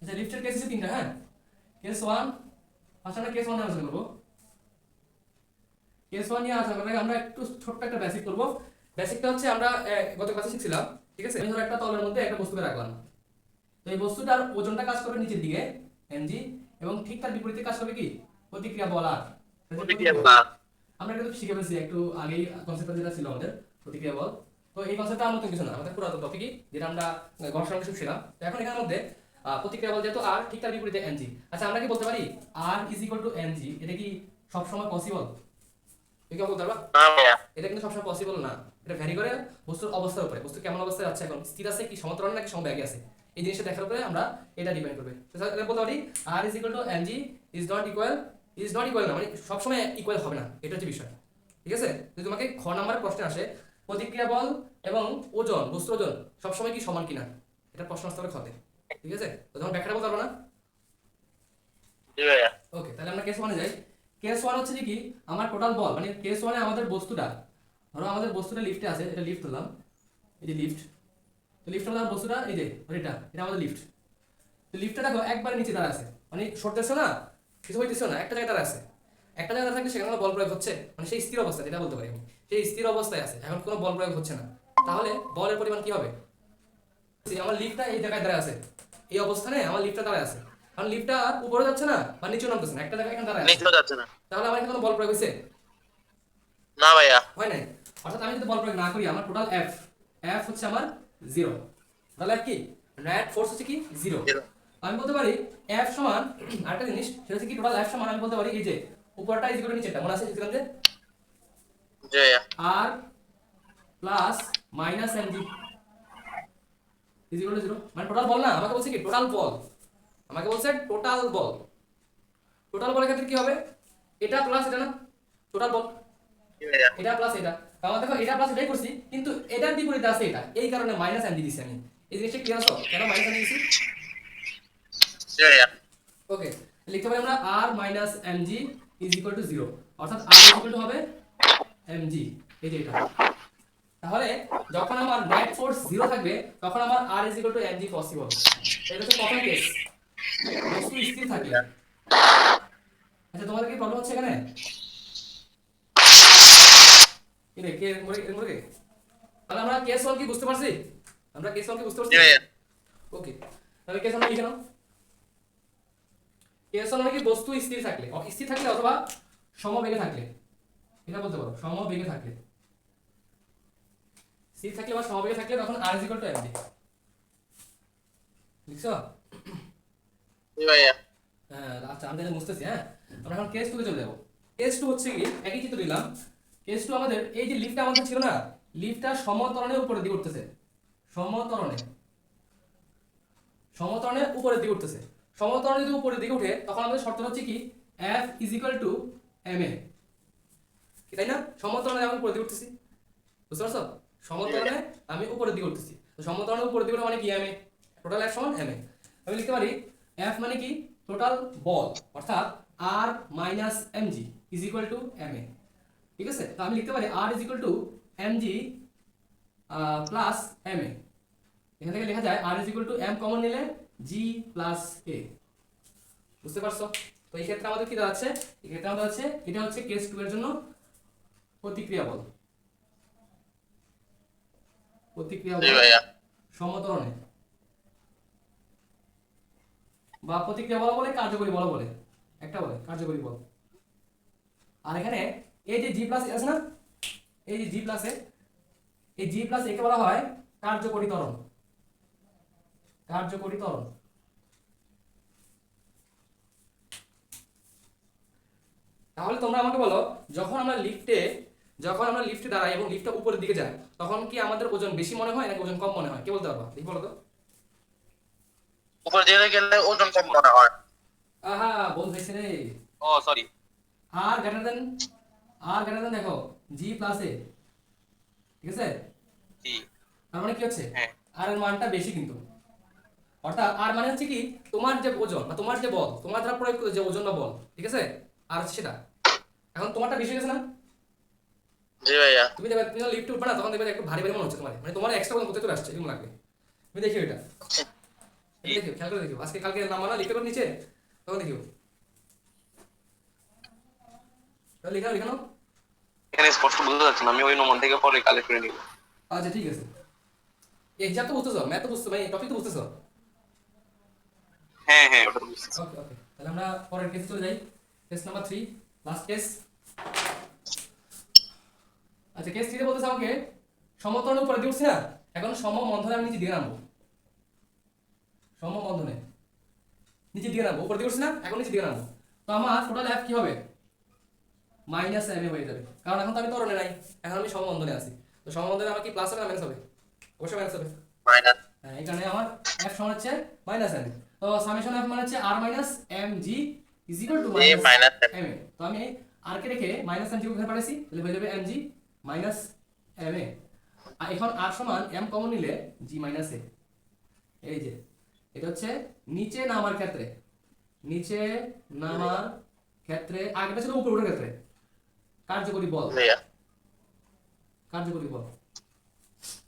আচ্ছা লিফটের কেস আছে তিনটা, হ্যাঁ। কেস ওয়ান, আচ্ছা আমরা কেস ওয়ান নিয়ে আলোচনা করবো। কেস ওয়ান নিয়ে আলোচনা করার আগে আমরা একটু ছোট্ট একটা বেসিক করবো। বেসিকটা হচ্ছে আমরা গত ক্লাসে শিখছিলাম, ঠিক আছে। আমি ধরো একটা তলের মধ্যে একটা বস্তুকে রাখলাম, তো এই বস্তুটার ওজনটা কাজ করবে নিচের দিকে এমজি, এবং ঠিক তার বিপরীতে কাজ করবে কি প্রতিক্রিয়া বল আর। আমরা এটা তো শিখে ফেলছি একটু আগেই, কনসেপ্টটা যেটা ছিল আমাদের প্রতিক্রিয়া বল। তো এই কনসেপ্টটা নতুন কিছু না, আমাদের পুরাতন টপিকই, যেটা আমরা ঘর্ষণ শিখছিলাম। তো এখন এখানের মধ্যে প্রতিক্রিয়া বল যেহেতু আর ঠিক তার বিপরীতে এমজি। আচ্ছা আমরা কি বলতে পারি R is equal to MG? এটা কি সবসময় পসিবল? তুমি কি বলতে পারবা? এটা কিন্তু সবসময় পসিবল না। এটা ভ্যারি করে বস্তুর অবস্থার উপরে, বস্তু কেমন অবস্থায় আছে, এখন স্থির আছে কি সমতরণে নাকি সমবেগে আছে, এই জিনিসটা দেখার উপরে আমরা এটা ডিপেন্ড করবে। তো এটা বলতে পারি R is equal to M G is not equal না, মানে সবসময় ইকুয়াল হবে না, এটা হচ্ছে বিষয়, ঠিক আছে। যদি তোমাকে খ নাম্বারের প্রশ্নে আসে প্রতিক্রিয়া বল এবং ওজন, বস্তুর ওজন সবসময় কি সমান কিনা, এটা প্রশ্ন আসতে পারে খতে, ঠিক আছে। তো তখন ব্যাখ্যাটা বলতে পারবো না। ওকে, তাহলে আমরা কেস ওয়ানে যাই। কেস ওয়ান হচ্ছে যে কি আমার টোটাল বল, মানে কেস ওয়ানে আমাদের বস্তুটা, ধরো আমাদের বস্তুটা লিফটে আছে, এটা লিফট ধরলাম, এই যে লিফট। তো লিফটের মধ্যে আমার বস্তুটা এই যে এটা আমাদের লিফট। তো লিফটটা দেখো একবারে নিচে দাঁড়া আছে, মানে সরতেছে না, কিছু হইতেছে না, একটা জায়গায় দাঁড়া আছে। একটা জায়গায় থাকলে সেখানে বল প্রয়োগ হচ্ছে, মানে সেই স্থির অবস্থা, যেটা বলতে পারি আমি, সেই স্থির অবস্থায় আছে, এখন কোনো বল প্রয়োগ হচ্ছে না। তাহলে বলের পরিমাণ কি হবে? আমার লিফটটা এই জায়গায় দাঁড়ায় আছে, এই অবস্থানে আমার লিফটটা দাঁড়ায় আছে, কারণ লিফটটা উপরে যাচ্ছে না বা নিচে নামতেছে না, একটা জায়গায় এখানে দাঁড়ায় আছে, যাচ্ছে না। তাহলে আমার এখানে কোনো বল প্রয়োগ হয়েছে? না ভাইয়া, হয় নাই। অর্থাৎ আমি যদি বল প্রয়োগ না করি, আমার টোটাল এফ, এফ হচ্ছে আমার জিরো। তাহলে কি নেট ফোর্স হচ্ছে কি জিরো। আমি বলতে পারি এফ সমান আরেকটা জিনিস, সেটা হচ্ছে কি টোটাল এফ সমান আমি বলতে পারি এই যে উপরটা ইজ ইকুয়াল টু নিচেরটা, মনে আছে শিখছিলাম যে R plus minus M G is equal to zero, মানে টোটাল বল না, আমাকে বলছে কি টোটাল বল, আমাকে বলছে টোটাল বল। টোটাল বলের ক্ষেত্রে কি হবে? এটা প্লাস এটা না, টোটাল বল এটা প্লাস এটা, কারণ দেখো এটা প্লাস এটাই করছি, কিন্তু এটার বিপরীতে আছে এটা, এই কারণে মাইনাস এম দিয়েছি আমি। এই জিনিসটা ক্লিয়ার আছে কেন মাইনাস এম দিয়েছি? ওকে, লিখতে পারি আমরা R minus M G is equal to zero, অর্থাৎ আর ইজ ইকুয়াল টু হবে এমজি, এই যে এটা। তাহলে যখন আমার নেট ফোর্স জিরো থাকবে তখন আমার R is equal to M G possible. এটা হচ্ছে প্রথম কেস, বস্তু স্থির থাকলে। আচ্ছা তোমাদের কি প্রবলেম হচ্ছে এখানে? কি রে কে মরে তাহলে আমরা কেস ওয়ান কি বুঝতে পারছি? আমরা কেস ওয়ান কি বুঝতে পারছি? ওকে, তাহলে কেস ওয়ান লিখে নাও। কেস ওয়ান মানে কি বস্তু স্থির থাকলে, স্থির থাকলে অথবা সমবেগে থাকলে, এটা বলতে পারো সমবেগে থাকলে, স্থির থাকলে বা সমবেগে থাকলে তখন আর ইজ ইকুয়াল টু এমজি। লিখছো? জি ভাইয়া। হ্যাঁ আচ্ছা আমি তাহলে বুঝতেছি। হ্যাঁ, আমরা এখন কেস 2 তে চলে যাব। কেস 2 হচ্ছে কি একই চিত্র দিলাম। কেস 2 আমাদের এই যে লিফটটা আমাদের ছিল না, লিফটটা সমতরণের উপরের দিকে উঠতেছে, সমতরণে, সমতরণের উপরের দিকে উঠতেছে। সমতরণ যদি উপরের দিকে উঠে তখন আমাদের শর্ত হচ্ছে কি F is equal two ma, কি তাই না? সমতরণে আমি উপরের দিকে উঠতেছি, বুঝতে পারছো? সমতরণে আমি উপরের দিকে উঠতেছি, তো সমতরণের উপরের দিকে মানে কি ma, টোটাল F সমান ma। আমি লিখতে পারি F মানে কি টোটাল বল, অর্থাৎ r minus mg is equal two ma, ঠিক আছে। তো আমি লিখতে পারি r is equal two mg plus ma। এখান থেকে লেখা যায় r is equal two m common নিলে g প্লাস a, বুঝতে পারছো? তো এই ক্ষেত্রে আমাদের কি দাঁড়াচ্ছে, এই ক্ষেত্রে আমাদের হচ্ছে এটা হচ্ছে কেস 2 এর জন্য প্রতিক্রিয়া বল, প্রতিক্রিয়া বল সমতরণে, বা প্রতিক্রিয়া বল বলে কার্যকরী বল বলে, একটা বলে কার্যকরী বল। আর এখানে এই যে জি প্লাস আছে না, এই যে জি প্লাস এ, এই জি প্লাস একে বলা হয় কার্যকরী ত্বরণ, কার্যকরী ত্বরণ। তাহলে তোমরা আমাকে বলো যখন আমরা লিফটে দাঁড়াই এবং লিফটটা উপরের দিকে যায় তখন কি আমাদের ওজন বেশি মনে হয় নাকি ওজন কম মনে হয়? কে বলতে পারবা? দেখি বলো তো। উপর দিকে গেলে ওজন কম মনে হয়। আহা বল হইছে রে। ও সরি। আর গ্রেটার দেন, দেখো জি প্লাস এ, ঠিক আছে? জি। তার মানে কি হচ্ছে আর এর মানটা বেশি, কিন্তু অর্থাৎ আর মানে হচ্ছে কি তোমার যে ওজন বা তোমার যে বল, তোমার দ্বারা প্রয়োগ যে ওজন বা বল, ঠিক আছে, আর হচ্ছে সেটা এখন তোমারটা বেশি গেছে না? জি ভাইয়া। তুমি দেখবে তুমি লিফটে উঠবে না তখন দেখবে একটু ভারী ভারী মনে হচ্ছে তোমার, মানে তোমার এক্সট্রা ওজন কোথায় চলে আসছে এরকম লাগবে। তুমি দেখি এটা জি। দেখিও, খেয়াল করে দেখিও, আজকে কালকে নামানা লিখতে পারো নিচে, তখন দেখিও। তাহলে লিখানো লিখানো। এখানে স্পষ্ট বোঝা যাচ্ছে না, আমি ওই নম্বর থেকে পরে কালেক্ট করে নিব। আচ্ছা ঠিক আছে, এই হিসাব তো বুঝতেছো, ম্যাথ তো বুঝতেছো, মানে টপিক তো বুঝতেছো। হ্যাঁ হ্যাঁ, ওটা তো বুঝতেছি। ওকে ওকে, তাহলে আমরা পরের কেসে চলে যাই। Case number 3, last case. আচ্ছা কেস 3 বলতেছে আমাকে সমতলের উপরে দিয়ে উঠছে না, এখন সমবন্ধনে আমি নিচে দিকে নামবো। সমবন্ধনে নিচে দিকে নামবো, উপর দিয়ে উঠছে না, এখন নিচে দিকে নামবো। তো আমার টোটাল এফ কি হবে? মাইনাস এম এ হয়ে যাবে, কারণ এখন তো আমি ত্বরণে নাই, এখন আমি সমবন্ধনে আছি। তো সমবন্ধনে আমার কি প্লাস হবে না মাইনাস হবে? অবশ্যই মাইনাস হবে। মাইনাস। হ্যাঁ, এখানে আমার এফ সমান হচ্ছে মাইনাস এম। তো সামেশন এফ মানে হচ্ছে R minus M G is equal to A minus minus M A. তো আমি আর কে রেখে মাইনাস এম জি ওখানে পাঠাইছি, তাহলে হয়ে যাবে এম জি মাইনাস এম এ। আর এখন আর সমান এম কমন নিলে জি মাইনাস এ। এই যে এটা হচ্ছে নিচে নামার ক্ষেত্রে, নিচে নামার ক্ষেত্রে, আগেটা ছিল উপরে ওঠার ক্ষেত্রে কার্যকরী বল, ভাইয়া। কার্যকরী বল।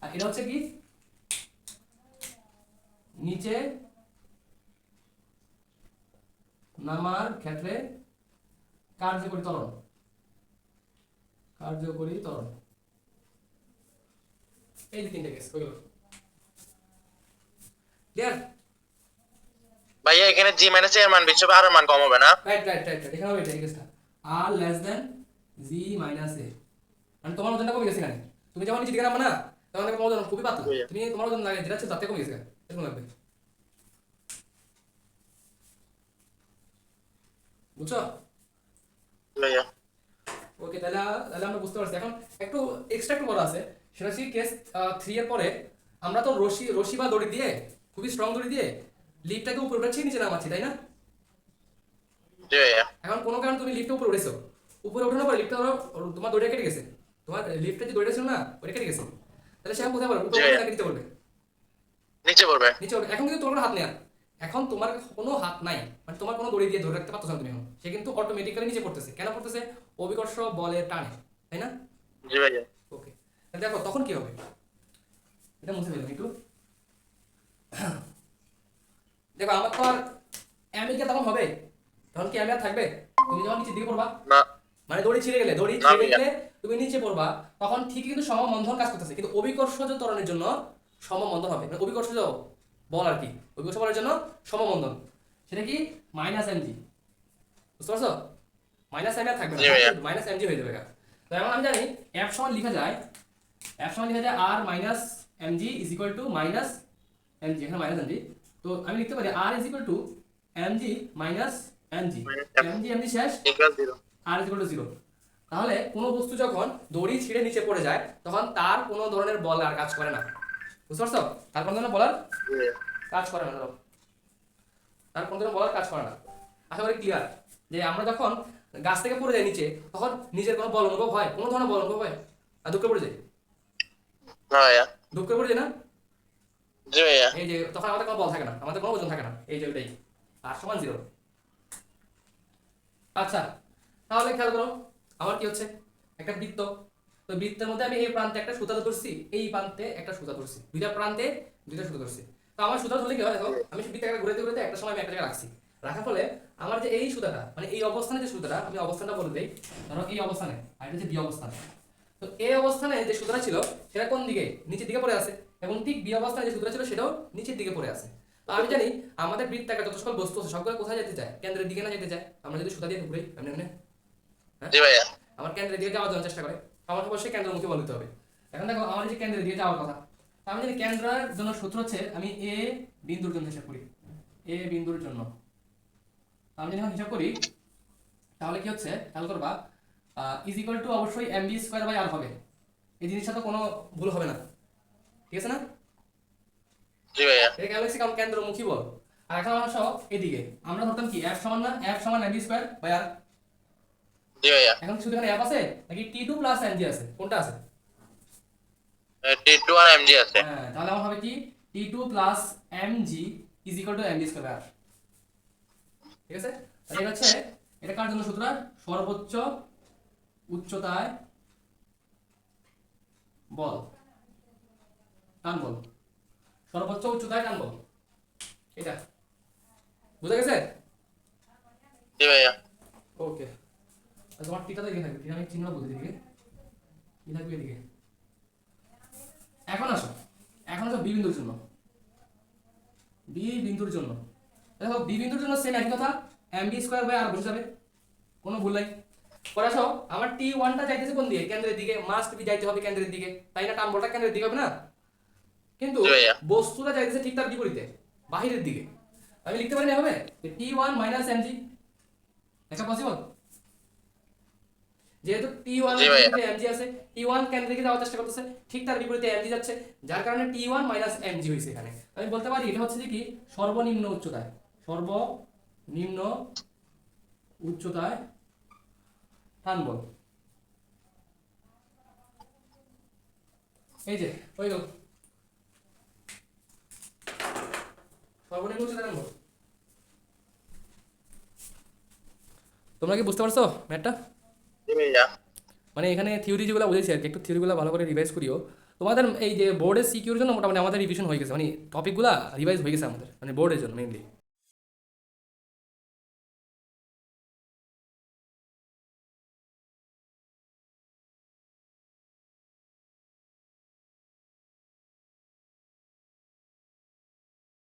আর এটা হচ্ছে কি নিচে নামার ক্ষেত্রে কার্যকরী ত্বরণ, কার্যকরী ত্বরণ। এই যে তিনটে কেস হয়ে গেল, ক্লিয়ার? ভাইয়া এখানে জি মাইনাস এর মান বেশি হবে, আর এর মান কম হবে না? রাইট রাইট রাইট রাইট, এখানে হবে এটা এই কেসটা, আর লেস দেন জি মাইনাস এ। মানে তোমার ওজনটা কমে গেছে এখানে, তুমি যখন নিচে দিকে নামবে না তখন দেখো তোমার ওজন খুবই পাতলা, ভাইয়া। তুমি তোমার ওজন লাগে যেটা ছিল তার থেকে কমে গেছে, এরকম লাগবে, বুঝছো? ভাইয়া। ওকে, তাহলে তাহলে আমরা বুঝতে পারছি। এখন একটু এক্সট্রা একটু বলা আছে, সেটা হচ্ছে কেস 3 এর পরে আমরা তো রশি রশি বা দড়ি দিয়ে, খুবই স্ট্রং দড়ি দিয়ে লিফটটাকে উপরে উঠাচ্ছি নিচে নামাচ্ছি, তাই না? জি ভাইয়া। এখন কোনো কারণে তুমি লিফটে উপরে উঠেছো, উপরে ওঠানোর পরে লিফটটা তোমার দড়িটা কেটে গেছে, তোমার লিফটে যে দড়িটা ছিল না ওটা কেটে গেছে, তাহলে সে এখন কোথায় পড়বে? উপরে জি পড়বে ভাইয়া। নাকি নিচে পড়বে? নিচে পড়বে। নিচে পড়বে। এখন কিন্তু তোমার কোনো হাত নেই আর, এখন তোমার কোনো হাত নাই, মানে তোমার কোনো দড়ি দিয়ে ধরে রাখতে পারছো না তুমি এখন, সে কিন্তু অটোমেটিক্যালি নিচে পড়তেছে। কেন পড়তেছে? অভিকর্ষ বলের টানে, তাই না? জি ভাইয়া। ওকে, তাহলে দেখো তখন কি হবে, এটা মুছে ফেললাম একটু। দেখো আমার তো আর অ্যামিকে তখন হবে, তখন কি অ্যামি আর থাকবে? তুমি যখন নিচের দিকে পড়বা, না। মানে দড়ি ছিঁড়ে গেলে, দড়ি না ছিঁড়ে ভাইয়া। গেলে তুমি নিচে পড়বা, তখন ঠিকই কিন্তু সমবন্ধন কাজ করতেছে, কিন্তু অভিকর্ষজ ত্বরণের জন্য সমবন্ধন হবে, মানে অভিকর্ষজ বল আর কি, অভিকর্ষ বলের জন্য সমবন্ধন, সেটা কি মাইনাস এমজি, বুঝতে পারছো? মাইনাস এম আর থাকবে না, জি ভাইয়া। মাইনাস এমজি হয়ে যাবে। তো এখন আমি জানি এফ সমান লেখা যায়, এফ সমান লেখা যায় R minus M G is equal to minus M G, এখানে মাইনাস এমজি, তো আমি লিখতে পারি R is equal to M G minus M G, M G M G শেষ, equal 0। R is equal to 0। তাহলে কোনো বস্তু যখন দড়ি ছিঁড়ে নিচে পড়ে যায় তখন তার কোনো ধরনের বল আর কাজ করে না, বুঝতে পারছো? তার কোনো ধরনের বল আর জি ভাইয়া। কাজ করে না, ধরো তার কোনো ধরনের বল আর কাজ করে না। আশা করি ক্লিয়ার যে আমরা যখন গাছ থেকে পড়ে যাই নিচে তখন নিজের কোনো বল অনুভব হয়, কোনো ধরনের বল অনুভব হয়? আর দুঃখে পড়ে যায়, না ভাইয়া। দুঃখে পড়ে যায় না? জি ভাইয়া। এই যে তখন আমাদের কোনো বল থাকে না, আমাদের কোনো ওজন থাকে না, এই যে ওইটাই, আর সমান 0। আচ্ছা, তাহলে খেয়াল করো আমার কি হচ্ছে, একটা বৃত্ত, তো বৃত্তের মধ্যে আমি এই প্রান্তে একটা সুতা ধরছি, এই প্রান্তে একটা সুতা ধরছি, দুইটা প্রান্তে দুইটা সুতা ধরছি। তো আমার সুতা ধরলে কি হয় দেখো, আমি বৃত্তাকারে ঘুরতে ঘুরতে একটা সময় আমি একটা জায়গায় রাখছি, রাখার ফলে আমার যে এই সুতাটা, মানে এই অবস্থানে যে সুতাটা, আমি অবস্থানটা বলে দেই, ধরো এই অবস্থানে, আর এটা হচ্ছে বি অবস্থান। তো এই অবস্থানে যে সুতাটা ছিল সেটা কোন দিকে? নিচের দিকে পড়ে আছে, এবং ঠিক বি অবস্থানে যে সুতাটা ছিল সেটাও নিচের দিকে পড়ে আছে। তো আমি জানি আমাদের বৃত্তাকার যত সকল বস্তু আছে সবগুলো কোথায় যেতে চায়? কেন্দ্রের দিকে না যেতে চায়? আমরা যদি সুতা দিয়ে ঘুরাই এমনি এমনি, হ্যাঁ, জি ভাইয়া। আমার কেন্দ্রের দিকে যাওয়ার জন্য চেষ্টা করে, আমার অবশ্যই কেন্দ্রমুখী বলতে হবে। এখন দেখো আমার যে কেন্দ্রের দিকে যাওয়ার কথা, তো আমি যদি কেন্দ্রের জন্য সূত্র হচ্ছে, আমি এ বিন্দুর জন্য হিসাব করি, এ বিন্দুর জন্য, তো আমি যদি এখন হিসাব করি তাহলে কি হচ্ছে খেয়াল করবা, ইজ ইকুয়াল টু অবশ্যই এম বি স্কোয়ার বাই আর হবে, এই জিনিসটা তো কোনো ভুল হবে না, ঠিক আছে না? জি ভাইয়া। এটা গ্যালাক্সি কারণ কেন্দ্রমুখী বল। আর এখন আমরা সব এদিকে আমরা ধরতাম কি এফ সমান না, এফ সমান এম বি স্কোয়ার বাই আর। জি ভাইয়া। এখন শুধু এখানে এফ আছে নাকি টি টু প্লাস এম জি আছে, কোনটা আছে? T2 আর MG আছে। হ্যাঁ, তাহলে আমার হবে কি T two plus M G is equal to M B square R, ঠিক আছে? তাহলে এটা হচ্ছে, এটা কার জন্য সূত্র? সর্বোচ্চ উচ্চতায় বল, টান বল, সর্বোচ্চ উচ্চতায় টান বল, এটা বুঝা গেছে? জি ভাইয়া। ওকে, তোমার টিটা তো এখানে থাকবে, টিটা আমি চিহ্ন বলতে দিকে কি থাকবে এদিকে। এখন আসো বি বিন্দুর জন্য, বি বিন্দুর জন্য দেখো বি বিন্দুর জন্য সেম একই কথা, এম বি স্কোয়ার বাই আর বসে যাবে, কোনো ভুল নাই। পরে আসো আমার টি ওয়ানটা যাইতেছে কোন দিকে, কেন্দ্রের দিকে, মাস্ট বি যাইতে হবে কেন্দ্রের দিকে, তাই না? টান বলটা কেন্দ্রের দিকে হবে না, কিন্তু জি ভাইয়া। বস্তুটা যাইতেছে ঠিক তার বিপরীতে, বাহিরের দিকে। আমি লিখতে পারি না হবে T one minus M G, দেখা পসিবল? যেহেতু টি ওয়ান জি ভাইয়া। এম জি আছে, টি ওয়ান কেন্দ্রের দিকে যাওয়ার চেষ্টা করতেছে, ঠিক তার বিপরীতে এম জি যাচ্ছে, যার কারণে T one minus M G হয়েছে এখানে। আমি বলতে পারি এটা হচ্ছে যে কি সর্বনিম্ন উচ্চতায়, সর্বনিম্ন উচ্চতায় টান বল। এই যে হয়ে গেল সর্বনিম্ন উচ্চতায় টান বল। তোমরা কি বুঝতে পারছো ম্যাটটা? জি ভাইয়া। মানে এখানে থিওরি যেগুলো বুঝেছি আর কি, একটু থিওরিগুলো ভালো করে রিভাইজ করিও। তোমাদের এই যে বোর্ডের সিকিউর জন্য মোটামুটি আমাদের রিভিশন হয়ে গেছে, মানে টপিকগুলো রিভাইজ হয়ে গেছে আমাদের, মানে বোর্ডের জন্য মেইনলি।